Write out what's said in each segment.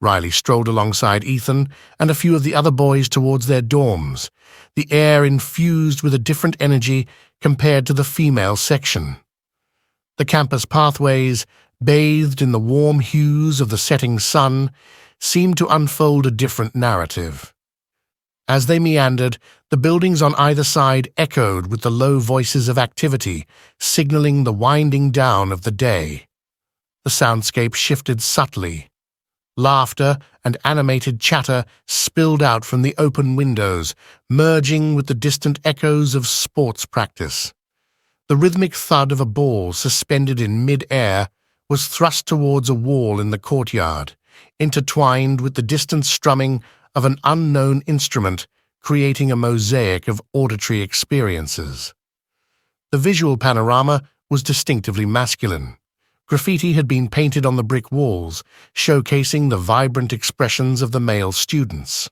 Riley strolled alongside Ethan and a few of the other boys towards their dorms, the air infused with a different energy compared to the female section. The campus pathways, bathed in the warm hues of the setting sun, seemed to unfold a different narrative. As they meandered, the buildings on either side echoed with the low voices of activity, signaling the winding down of the day. The soundscape shifted subtly. Laughter and animated chatter spilled out from the open windows, merging with the distant echoes of sports practice. The rhythmic thud of a ball suspended in mid-air was thrust towards a wall in the courtyard, intertwined with the distant strumming of an unknown instrument, creating a mosaic of auditory experiences. The visual panorama was distinctively masculine. Graffiti had been painted on the brick walls, showcasing the vibrant expressions of the male students.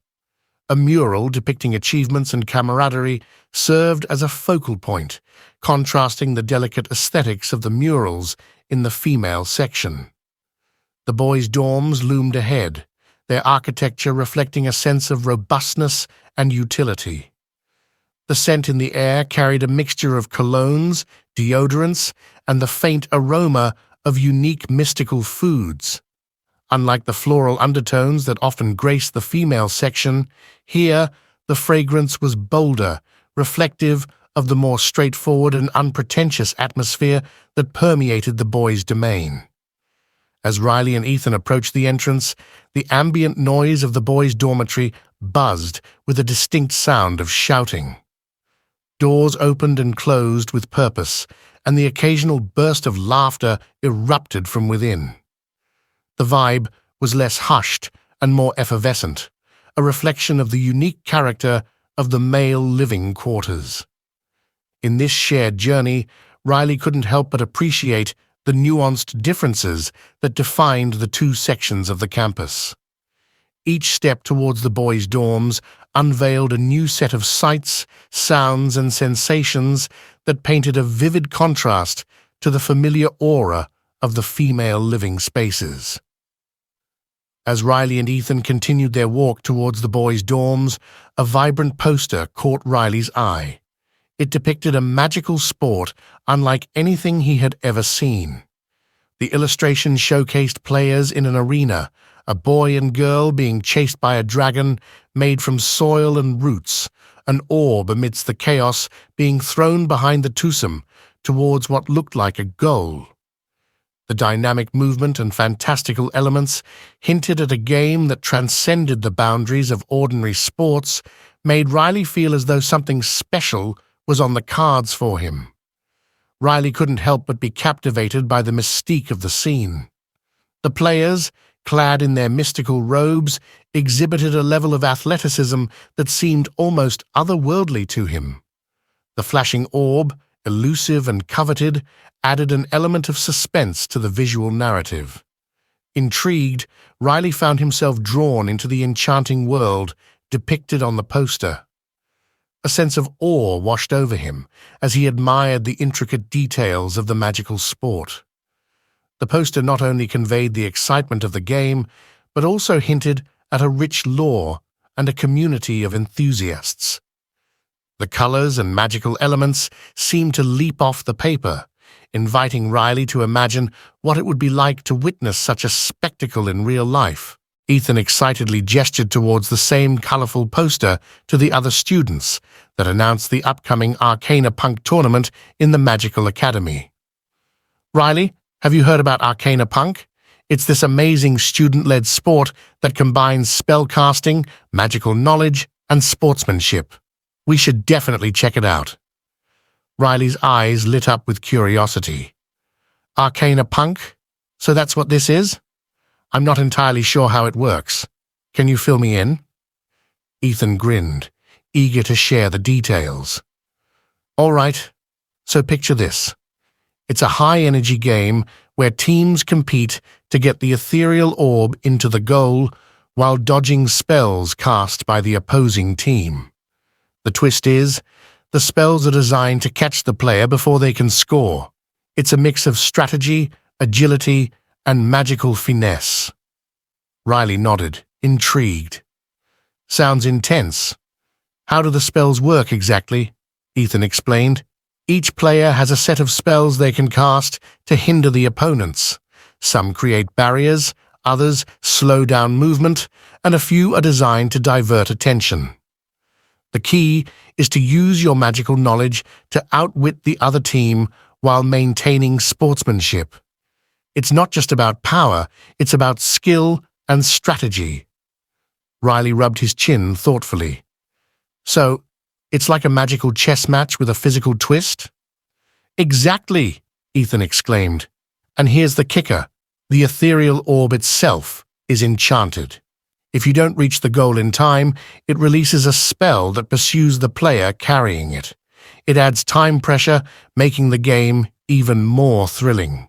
A mural depicting achievements and camaraderie served as a focal point, contrasting the delicate aesthetics of the murals in the female section. The boys' dorms loomed ahead, their architecture reflecting a sense of robustness and utility. The scent in the air carried a mixture of colognes, deodorants, and the faint aroma of unique mystical foods. Unlike the floral undertones that often grace the female section, here the fragrance was bolder, reflective of the more straightforward and unpretentious atmosphere that permeated the boys' domain. As Riley and Ethan approached the entrance, the ambient noise of the boys' dormitory buzzed with a distinct sound of shouting. Doors opened and closed with purpose, and the occasional burst of laughter erupted from within. The vibe was less hushed and more effervescent, a reflection of the unique character of the male living quarters. In this shared journey, Riley couldn't help but appreciate the nuanced differences that defined the two sections of the campus. Each step towards the boys' dorms unveiled a new set of sights, sounds, and sensations that painted a vivid contrast to the familiar aura of the female living spaces. As Riley and Ethan continued their walk towards the boys' dorms, a vibrant poster caught Riley's eye. It depicted a magical sport unlike anything he had ever seen. The illustration showcased players in an arena, a boy and girl being chased by a dragon made from soil and roots, an orb amidst the chaos being thrown behind the twosome towards what looked like a goal. The dynamic movement and fantastical elements hinted at a game that transcended the boundaries of ordinary sports, made Riley feel as though something special was on the cards for him. Riley couldn't help but be captivated by the mystique of the scene. The players, clad in their mystical robes, exhibited a level of athleticism that seemed almost otherworldly to him. The flashing orb, elusive and coveted, added an element of suspense to the visual narrative. Intrigued, Riley found himself drawn into the enchanting world depicted on the poster. A sense of awe washed over him as he admired the intricate details of the magical sport. The poster not only conveyed the excitement of the game, but also hinted at a rich lore and a community of enthusiasts. The colors and magical elements seemed to leap off the paper, inviting Riley to imagine what it would be like to witness such a spectacle in real life. Ethan excitedly gestured towards the same colorful poster to the other students that announced the upcoming Arcana Punk tournament in the Magical Academy. "Riley, have you heard about Arcana Punk? It's this amazing student-led sport that combines spellcasting, magical knowledge, and sportsmanship. We should definitely check it out." Riley's eyes lit up with curiosity. "Arcana Punk? So that's what this is? I'm not entirely sure how it works. Can you fill me in?" Ethan grinned, eager to share the details. "All right, so picture this. It's a high-energy game where teams compete to get the ethereal orb into the goal while dodging spells cast by the opposing team. The twist is, the spells are designed to catch the player before they can score. It's a mix of strategy, agility, and magical finesse." Riley nodded, intrigued. Sounds intense. How do the spells work exactly? Ethan explained. Each player has a set of spells they can cast to hinder the opponents. Some create barriers, others slow down movement, and a few are designed to divert attention. The key is to use your magical knowledge to outwit the other team while maintaining sportsmanship. It's not just about power, it's about skill and strategy. Riley rubbed his chin thoughtfully. So, it's like a magical chess match with a physical twist? Exactly, Ethan exclaimed. And here's the kicker. The ethereal orb itself is enchanted. If you don't reach the goal in time, it releases a spell that pursues the player carrying it. It adds time pressure, making the game even more thrilling.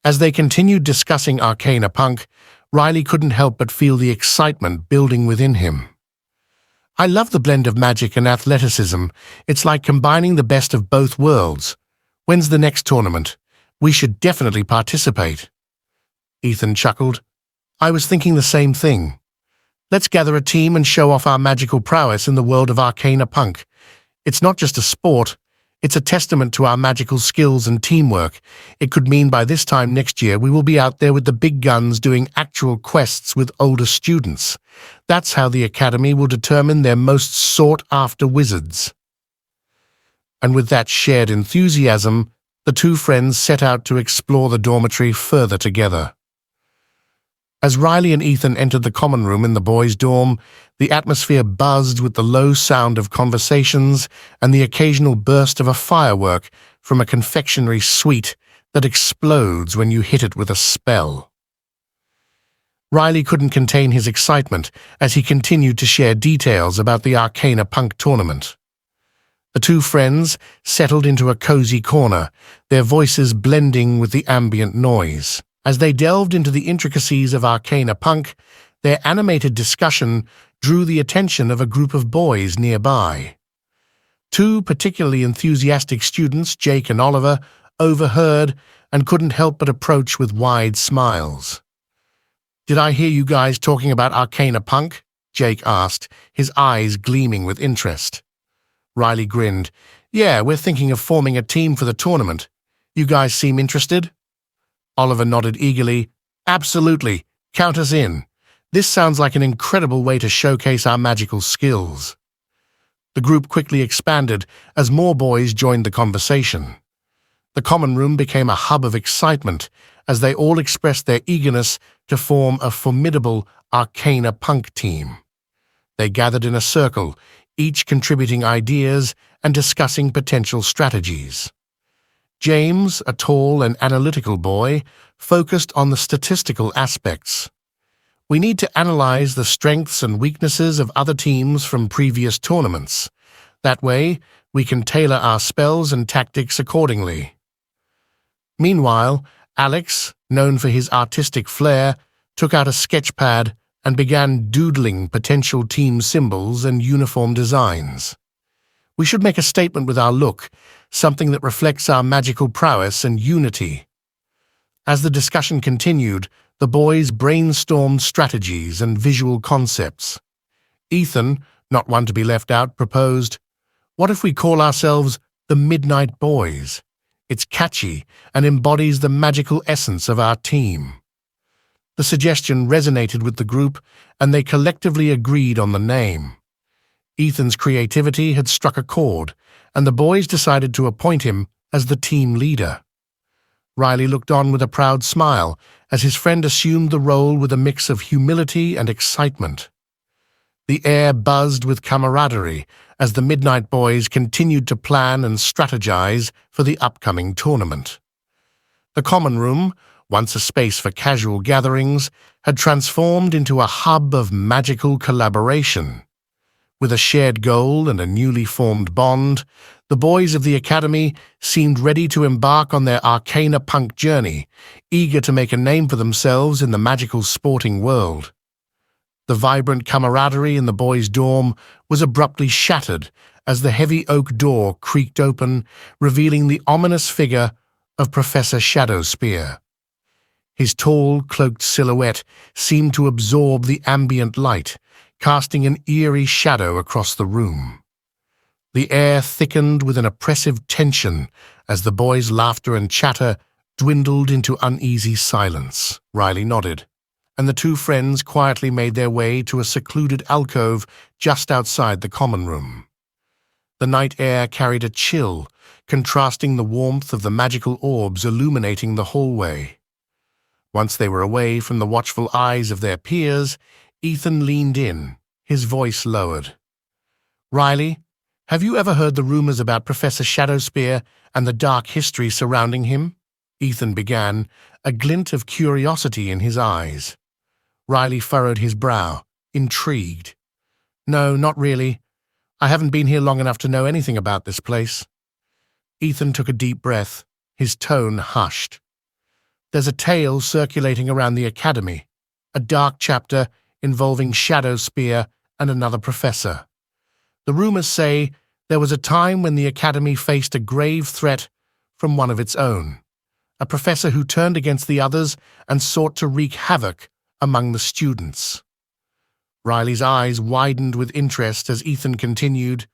As they continued discussing Arcana Punk, Riley couldn't help but feel the excitement building within him. I love the blend of magic and athleticism. It's like combining the best of both worlds. When's the next tournament? We should definitely participate. Ethan chuckled. I was thinking the same thing. Let's gather a team and show off our magical prowess in the world of Arcana Punk. It's not just a sport, it's a testament to our magical skills and teamwork. It could mean by this time next year we will be out there with the big guns doing actual quests with older students. That's how the Academy will determine their most sought-after wizards. And with that shared enthusiasm, the two friends set out to explore the dormitory further together. As Riley and Ethan entered the common room in the boys' dorm, the atmosphere buzzed with the low sound of conversations and the occasional burst of a firework from a confectionery sweet that explodes when you hit it with a spell. Riley couldn't contain his excitement as he continued to share details about the Arcana Punk tournament. The two friends settled into a cozy corner, their voices blending with the ambient noise. As they delved into the intricacies of Arcana Punk, their animated discussion drew the attention of a group of boys nearby. Two particularly enthusiastic students, Jake and Oliver, overheard and couldn't help but approach with wide smiles. "Did I hear you guys talking about Arcana Punk?" Jake asked, his eyes gleaming with interest. Riley grinned. "Yeah, we're thinking of forming a team for the tournament. You guys seem interested?" Oliver nodded eagerly. "Absolutely. Count us in. This sounds like an incredible way to showcase our magical skills." The group quickly expanded as more boys joined the conversation. The common room became a hub of excitement as they all expressed their eagerness to form a formidable Arcana Punk team. They gathered in a circle, each contributing ideas and discussing potential strategies. James, a tall and analytical boy, focused on the statistical aspects. "We need to analyze the strengths and weaknesses of other teams from previous tournaments. That way, we can tailor our spells and tactics accordingly." Meanwhile, Alex, known for his artistic flair, took out a sketch pad and began doodling potential team symbols and uniform designs. "We should make a statement with our look, something that reflects our magical prowess and unity." As the discussion continued, the boys brainstormed strategies and visual concepts. Ethan, not one to be left out, proposed, "What if we call ourselves the Midnight Boys? It's catchy and embodies the magical essence of our team." The suggestion resonated with the group, and they collectively agreed on the name. Ethan's creativity had struck a chord, and the boys decided to appoint him as the team leader. Riley looked on with a proud smile as his friend assumed the role with a mix of humility and excitement. The air buzzed with camaraderie as the Midnight Boys continued to plan and strategize for the upcoming tournament. The common room, once a space for casual gatherings, had transformed into a hub of magical collaboration. With a shared goal and a newly formed bond, the boys of the Academy seemed ready to embark on their Arcana Punk journey, eager to make a name for themselves in the magical sporting world. The vibrant camaraderie in the boys' dorm was abruptly shattered as the heavy oak door creaked open, revealing the ominous figure of Professor Shadowspear. His tall, cloaked silhouette seemed to absorb the ambient light, casting an eerie shadow across the room. The air thickened with an oppressive tension as the boys' laughter and chatter dwindled into uneasy silence. Riley nodded, and the two friends quietly made their way to a secluded alcove just outside the common room. The night air carried a chill, contrasting the warmth of the magical orbs illuminating the hallway. Once they were away from the watchful eyes of their peers, Ethan leaned in, his voice lowered. "Riley, have you ever heard the rumors about Professor Shadowspear and the dark history surrounding him?" Ethan began, a glint of curiosity in his eyes. Riley furrowed his brow, intrigued. "No, not really. I haven't been here long enough to know anything about this place." Ethan took a deep breath, his tone hushed. "There's a tale circulating around the academy, a dark chapter involving Shadowspear and another professor. The rumors say there was a time when the academy faced a grave threat from one of its own, a professor who turned against the others and sought to wreak havoc among the students." Riley's eyes widened with interest as Ethan continued.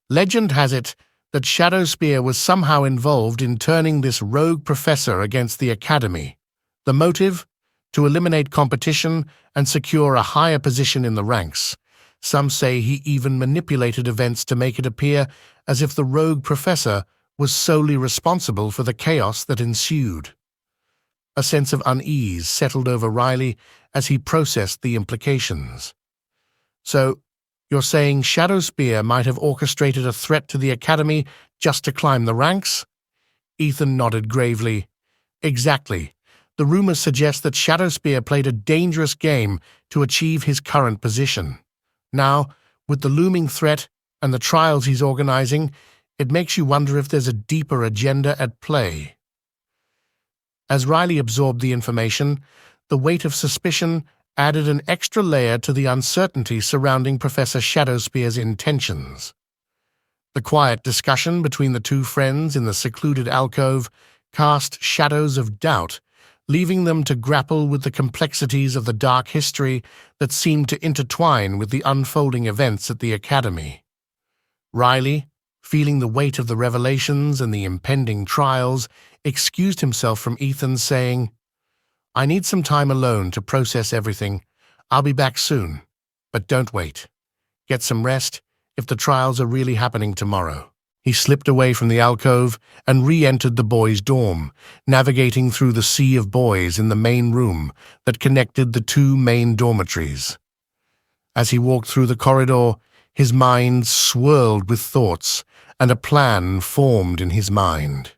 "Legend has it that Shadowspear was somehow involved in turning this rogue professor against the academy. The motive? To eliminate competition and secure a higher position in the ranks. Some say he even manipulated events to make it appear as if the rogue professor was solely responsible for the chaos that ensued." A sense of unease settled over Riley as he processed the implications. "So, you're saying Shadowspear might have orchestrated a threat to the academy just to climb the ranks?" Ethan nodded gravely. "Exactly. The rumors suggest that Shadowspear played a dangerous game to achieve his current position. Now, with the looming threat and the trials he's organizing, it makes you wonder if there's a deeper agenda at play." As Riley absorbed the information, the weight of suspicion added an extra layer to the uncertainty surrounding Professor Shadowspear's intentions. The quiet discussion between the two friends in the secluded alcove cast shadows of doubt, leaving them to grapple with the complexities of the dark history that seemed to intertwine with the unfolding events at the academy. Riley, feeling the weight of the revelations and the impending trials, excused himself from Ethan, saying, "I need some time alone to process everything. I'll be back soon, but don't wait. Get some rest if the trials are really happening tomorrow." He slipped away from the alcove and re-entered the boys' dorm, navigating through the sea of boys in the main room that connected the two main dormitories. As he walked through the corridor, his mind swirled with thoughts, and a plan formed in his mind.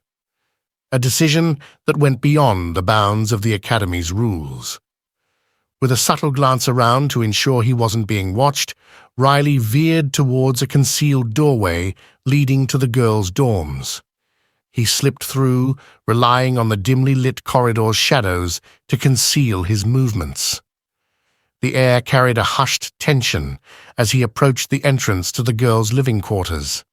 A decision that went beyond the bounds of the academy's rules. With a subtle glance around to ensure he wasn't being watched, Riley veered towards a concealed doorway leading to the girls' dorms. He slipped through, relying on the dimly lit corridor's shadows to conceal his movements. The air carried a hushed tension as he approached the entrance to the girls' living quarters.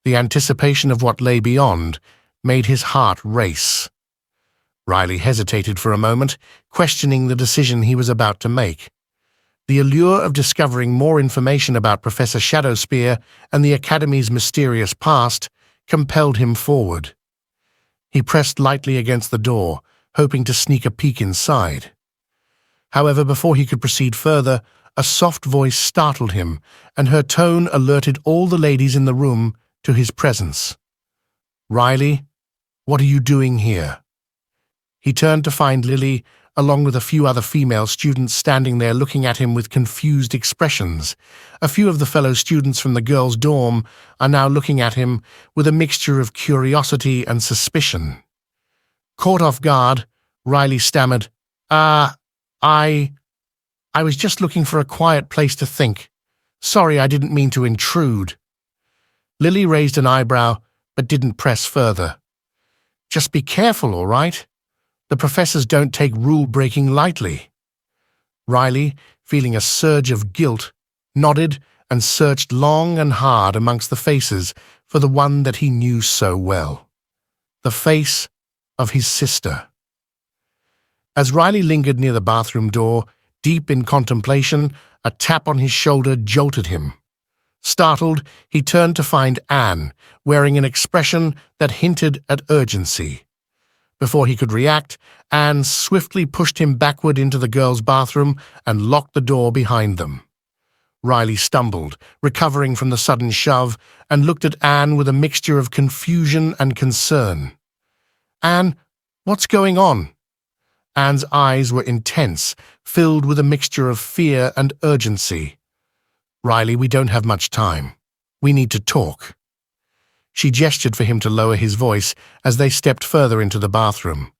The anticipation of what lay beyond made his heart race. Riley hesitated for a moment, questioning the decision he was about to make. The allure of discovering more information about Professor Shadowspear and the Academy's mysterious past compelled him forward. He pressed lightly against the door, hoping to sneak a peek inside. However, before he could proceed further, a soft voice startled him, and her tone alerted all the ladies in the room to his presence. "Riley, what are you doing here?" He turned to find Lily, along with a few other female students standing there looking at him with confused expressions. A few of the fellow students from the girls' dorm are now looking at him with a mixture of curiosity and suspicion. Caught off guard, Riley stammered, I was just looking for a quiet place to think. Sorry, I didn't mean to intrude." Lily raised an eyebrow, but didn't press further. "Just be careful, all right? The professors don't take rule-breaking lightly." Riley, feeling a surge of guilt, nodded and searched long and hard amongst the faces for the one that he knew so well. The face of his sister. As Riley lingered near the bathroom door, deep in contemplation, a tap on his shoulder jolted him. Startled, he turned to find Anne, wearing an expression that hinted at urgency. Before he could react, Anne swiftly pushed him backward into the girls' bathroom and locked the door behind them. Riley stumbled, recovering from the sudden shove, and looked at Anne with a mixture of confusion and concern. "Anne, what's going on?" Anne's eyes were intense, filled with a mixture of fear and urgency. "Riley, we don't have much time. We need to talk." She gestured for him to lower his voice as they stepped further into the bathroom.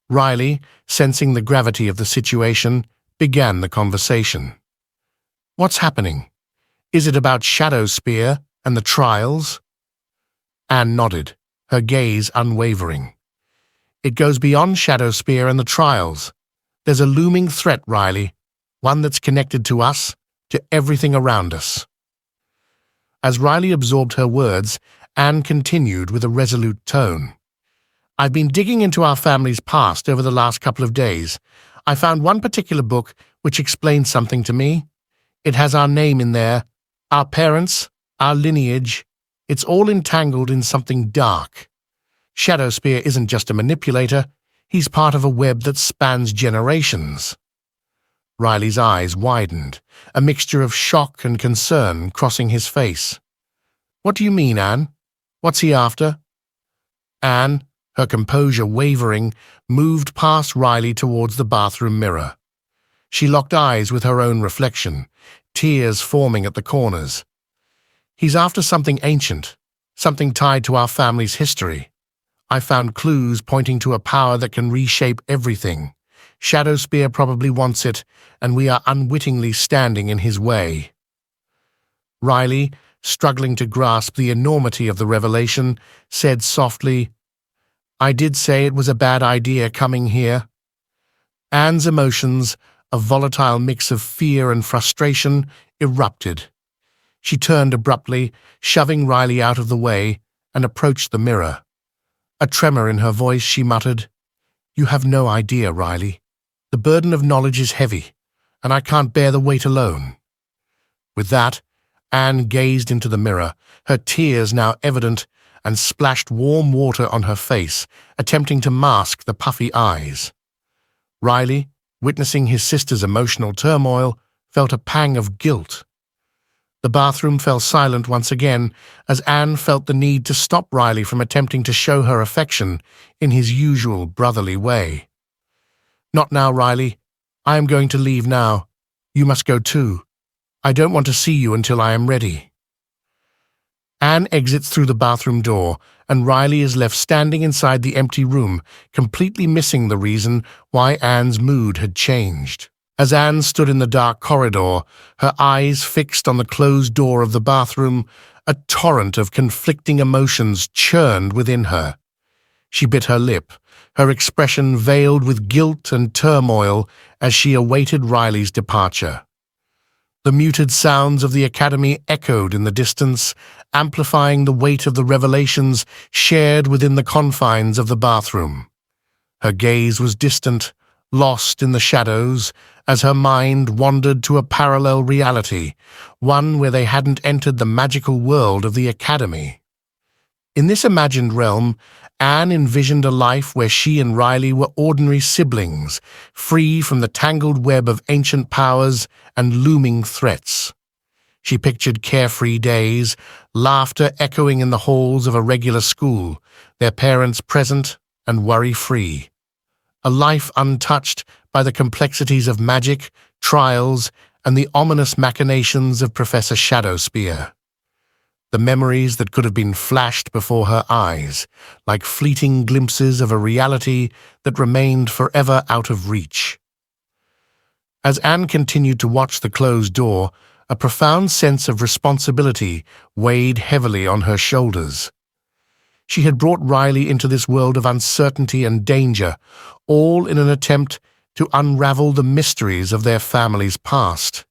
Riley, sensing the gravity of the situation, began the conversation. "What's happening? Is it about Shadowspear and the trials?" Anne nodded, her gaze unwavering. "It goes beyond Shadowspear and the trials. There's a looming threat, Riley, one that's connected to us, to everything around us." As Riley absorbed her words, Anne continued with a resolute tone. "I've been digging into our family's past over the last couple of days. I found one particular book which explains something to me. It has our name in there, our parents, our lineage. It's all entangled in something dark. Shadowspear isn't just a manipulator, he's part of a web that spans generations." Riley's eyes widened, a mixture of shock and concern crossing his face. "What do you mean, Anne? What's he after?" Anne, her composure wavering, moved past Riley towards the bathroom mirror. She locked eyes with her own reflection, tears forming at the corners. "He's after something ancient, something tied to our family's history. I found clues pointing to a power that can reshape everything. Shadowspear probably wants it, and we are unwittingly standing in his way." Riley, struggling to grasp the enormity of the revelation, said softly, "I did say it was a bad idea coming here." Anne's emotions, a volatile mix of fear and frustration, erupted. She turned abruptly, shoving Riley out of the way, and approached the mirror. A tremor in her voice, she muttered, "You have no idea, Riley. The burden of knowledge is heavy, and I can't bear the weight alone." With that, Anne gazed into the mirror, her tears now evident, and splashed warm water on her face, attempting to mask the puffy eyes. Riley, witnessing his sister's emotional turmoil, felt a pang of guilt. The bathroom fell silent once again as Anne felt the need to stop Riley from attempting to show her affection in his usual brotherly way. "Not now, Riley. I am going to leave now. You must go too. I don't want to see you until I am ready." Anne exits through the bathroom door, and Riley is left standing inside the empty room, completely missing the reason why Anne's mood had changed. As Anne stood in the dark corridor, her eyes fixed on the closed door of the bathroom, a torrent of conflicting emotions churned within her. She bit her lip, her expression veiled with guilt and turmoil as she awaited Riley's departure. The muted sounds of the academy echoed in the distance, amplifying the weight of the revelations shared within the confines of the bathroom. Her gaze was distant, lost in the shadows, as her mind wandered to a parallel reality, one where they hadn't entered the magical world of the academy. In this imagined realm, Anne envisioned a life where she and Riley were ordinary siblings, free from the tangled web of ancient powers and looming threats. She pictured carefree days, laughter echoing in the halls of a regular school, their parents present and worry-free. A life untouched by the complexities of magic, trials, and the ominous machinations of Professor Shadowspear. The memories that could have been flashed before her eyes, like fleeting glimpses of a reality that remained forever out of reach. As Anne continued to watch the closed door, a profound sense of responsibility weighed heavily on her shoulders. She had brought Riley into this world of uncertainty and danger, all in an attempt to unravel the mysteries of their family's past.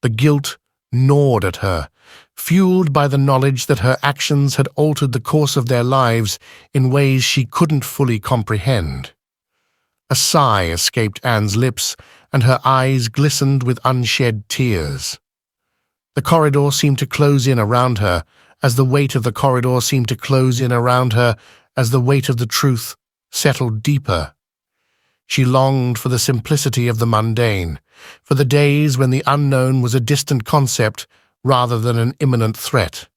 The guilt gnawed at her, fueled by the knowledge that her actions had altered the course of their lives in ways she couldn't fully comprehend. A sigh escaped Anne's lips, and her eyes glistened with unshed tears. The corridor seemed to close in around her, as the weight of the corridor seemed to close in around her, as the weight of the truth settled deeper. She longed for the simplicity of the mundane, for the days when the unknown was a distant concept rather than an imminent threat.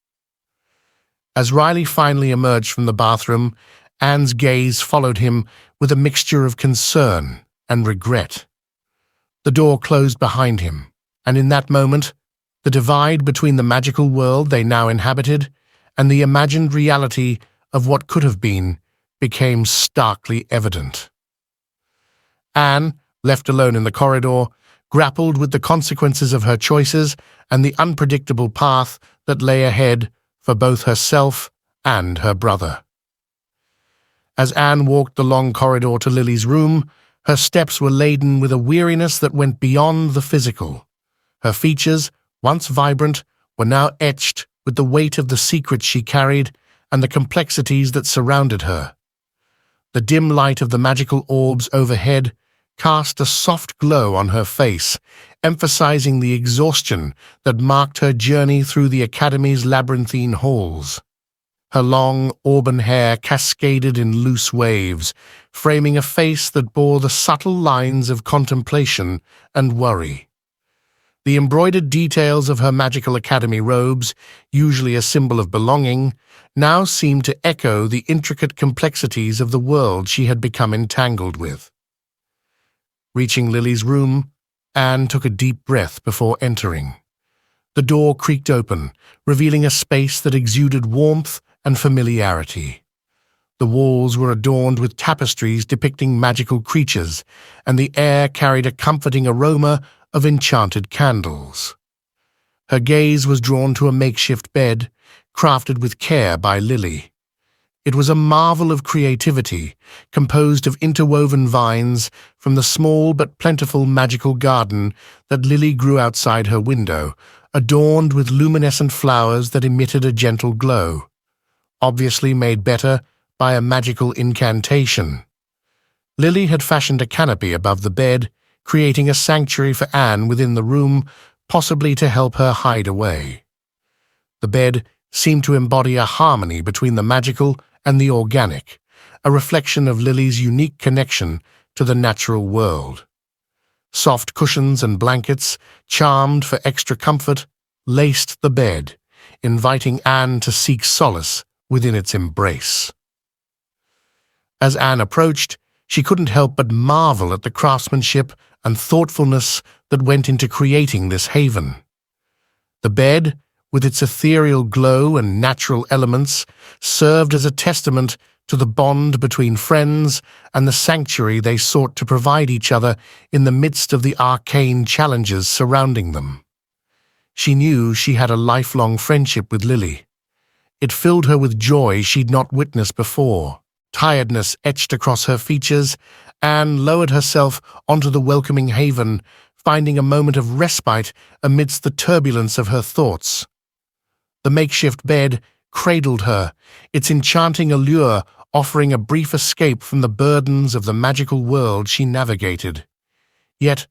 As Riley finally emerged from the bathroom, Anne's gaze followed him with a mixture of concern and regret. The door closed behind him, and in that moment, the divide between the magical world they now inhabited and the imagined reality of what could have been became starkly evident. Anne, left alone in the corridor, grappled with the consequences of her choices and the unpredictable path that lay ahead for both herself and her brother. As Anne walked the long corridor to Lily's room, her steps were laden with a weariness that went beyond the physical. Her features, once vibrant, were now etched with the weight of the secrets she carried and the complexities that surrounded her. The dim light of the magical orbs overhead cast a soft glow on her face, emphasizing the exhaustion that marked her journey through the Academy's labyrinthine halls. Her long, auburn hair cascaded in loose waves, framing a face that bore the subtle lines of contemplation and worry. The embroidered details of her magical academy robes, usually a symbol of belonging, now seemed to echo the intricate complexities of the world she had become entangled with. Reaching Lily's room, Anne took a deep breath before entering. The door creaked open, revealing a space that exuded warmth and familiarity. The walls were adorned with tapestries depicting magical creatures, and the air carried a comforting aroma of enchanted candles. Her gaze was drawn to a makeshift bed, crafted with care by Lily. It was a marvel of creativity, composed of interwoven vines from the small but plentiful magical garden that Lily grew outside her window, adorned with luminescent flowers that emitted a gentle glow, obviously made better by a magical incantation. Lily had fashioned a canopy above the bed, creating a sanctuary for Anne within the room, possibly to help her hide away. The bed seemed to embody a harmony between the magical and the organic, a reflection of Lily's unique connection to the natural world. Soft cushions and blankets, charmed for extra comfort, laced the bed, inviting Anne to seek solace within its embrace. As Anne approached, she couldn't help but marvel at the craftsmanship and thoughtfulness that went into creating this haven. The bed, with its ethereal glow and natural elements, served as a testament to the bond between friends and the sanctuary they sought to provide each other in the midst of the arcane challenges surrounding them. She knew she had a lifelong friendship with Lily. It filled her with joy she'd not witnessed before. Tiredness etched across her features, Anne lowered herself onto the welcoming haven, finding a moment of respite amidst the turbulence of her thoughts. The makeshift bed cradled her, its enchanting allure offering a brief escape from the burdens of the magical world she navigated. Yet,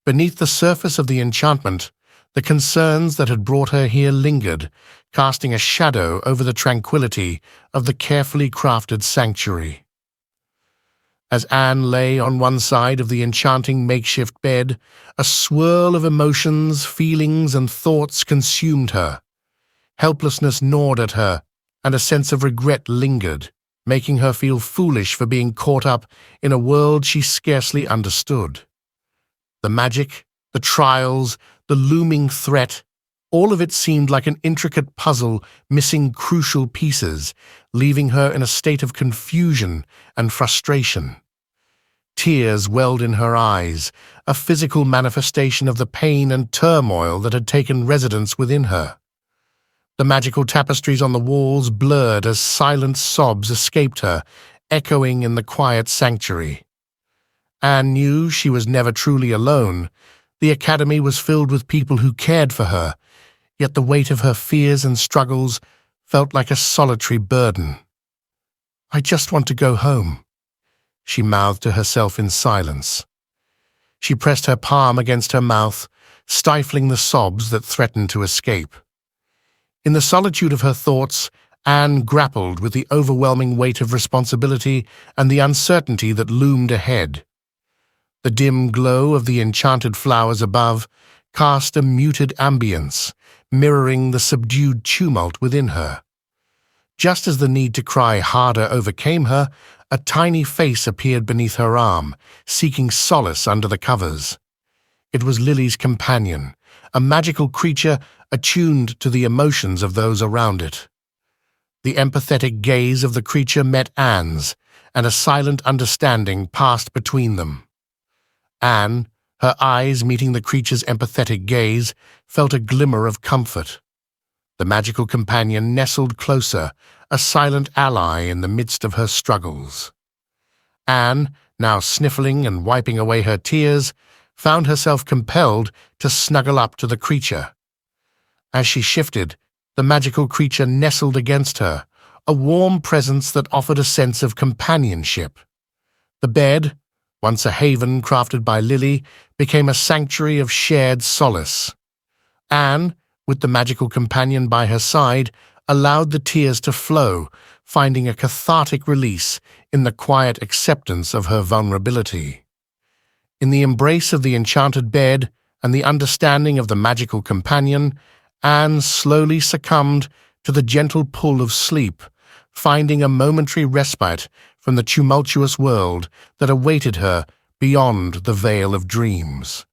beneath the surface of the enchantment, the concerns that had brought her here lingered, casting a shadow over the tranquility of the carefully crafted sanctuary. As Anne lay on one side of the enchanting makeshift bed, a swirl of emotions, feelings, and thoughts consumed her. Helplessness gnawed at her, and a sense of regret lingered, making her feel foolish for being caught up in a world she scarcely understood. The magic, the trials, the looming threat, all of it seemed like an intricate puzzle missing crucial pieces, leaving her in a state of confusion and frustration. Tears welled in her eyes, a physical manifestation of the pain and turmoil that had taken residence within her. The magical tapestries on the walls blurred as silent sobs escaped her, echoing in the quiet sanctuary. Anne knew she was never truly alone. The academy was filled with people who cared for her, yet the weight of her fears and struggles felt like a solitary burden. "I just want to go home," she mouthed to herself in silence. She pressed her palm against her mouth, stifling the sobs that threatened to escape. In the solitude of her thoughts, Anne grappled with the overwhelming weight of responsibility and the uncertainty that loomed ahead. The dim glow of the enchanted flowers above cast a muted ambience, mirroring the subdued tumult within her. Just as the need to cry harder overcame her, a tiny face appeared beneath her arm, seeking solace under the covers. It was Lily's companion, a magical creature attuned to the emotions of those around it. The empathetic gaze of the creature met Anne's, and a silent understanding passed between them. Anne, her eyes meeting the creature's empathetic gaze, felt a glimmer of comfort. The magical companion nestled closer, a silent ally in the midst of her struggles. Anne, now sniffling and wiping away her tears, found herself compelled to snuggle up to the creature. As she shifted, the magical creature nestled against her, a warm presence that offered a sense of companionship. The bed, once a haven crafted by Lily, became a sanctuary of shared solace. Anne, with the magical companion by her side, allowed the tears to flow, finding a cathartic release in the quiet acceptance of her vulnerability. In the embrace of the enchanted bed and the understanding of the magical companion, Anne slowly succumbed to the gentle pull of sleep, finding a momentary respite from the tumultuous world that awaited her beyond the veil of dreams.